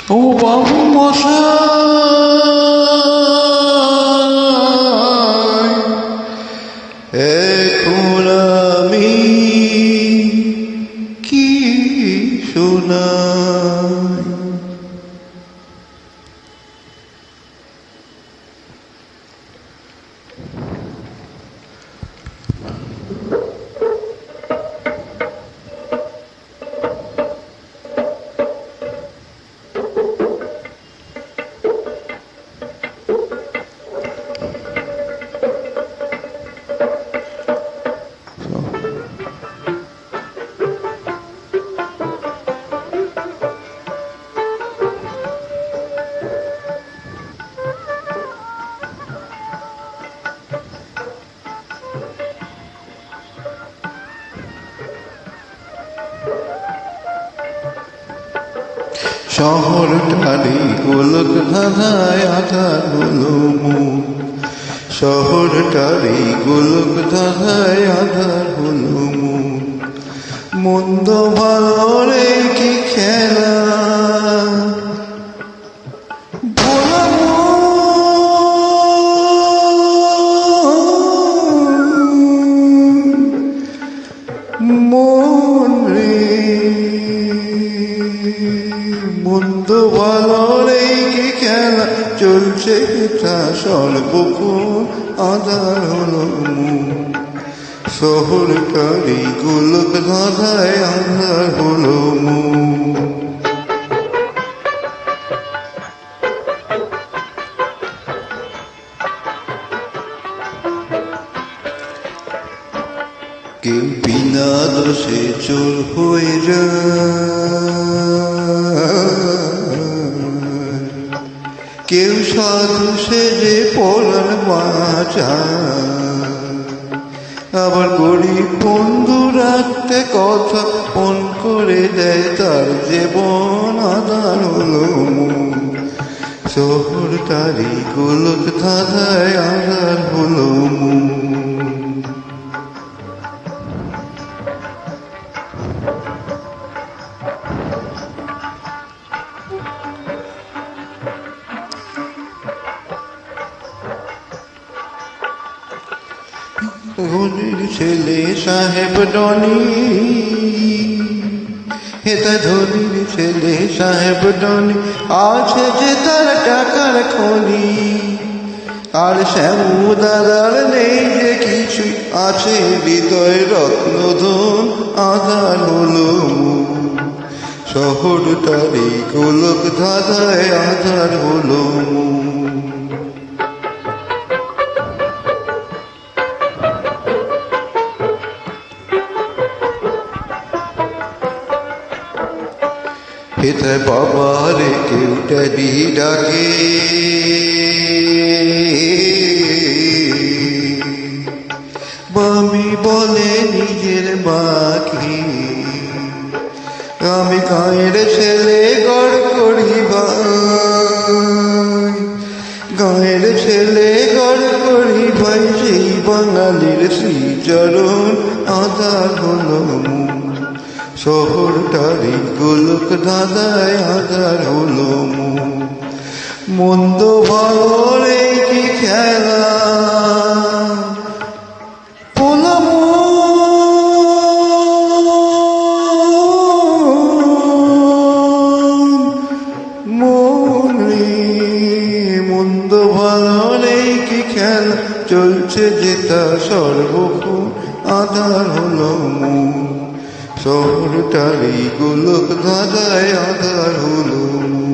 ও বাবু মশাই, এখন আমি কি শোনাই? শহরটারি গোলক ধাঁধায় আধার হলো মন, শহরটারি গোলক ধাঁধায় আধার হলো মন। মন্দ ভালো রে কি খেলা, ভোলা মন রে, মন্দ ভালো রে কি খেলা চলছে এটা সর্বক্ষণ আধার হলো মন। শহরটারি গোলক ধাঁধায় আধার হলো মন। কেউ বিনা দোষে চোর হয়ে যায়, কেউ সাধু সেজে পড়ার বাঁচা, আবার গরিব বন্ধু রাখতে কথা ফোন করে দেয় তার জীবন আধার হলো মন। শহরটারি গোলক ধাঁধায় আধার হলো মন। ধনির ছেলে সাহেব ডনি, হেতা ধনির ছেলে সাহেব ডনি, আছে যে তার টাকার খনি, আর শ্যামু দাদার নেই যে কিছুই, আছে হৃদয় রত্নধন আধার হলো মন। শহরটারি গোলক ধাঁধায় আধার হলো মন। হেতায় বাবারে কেউ ড্যাডি ডাকে, মামি বলে নিজের মাকে, আমি গাঁয়ের ছেলে গড় করি ভাই, গাঁয়ের ছেলে গড় করি ভাই, সেই বাঙালির শ্রীচরণ আধার হলো মন। শহরটারি গোলক ধাঁধায় আধার হলো মন। মন্দ ভালো রে কি খেলা, পোলা মন রে, মন্দ ভালো রে কি খেলা চলছে যেটা সর্বক্ষণ আধার হলো মন। শহরটারি গোলক ধাঁধায় আধার হলো মন।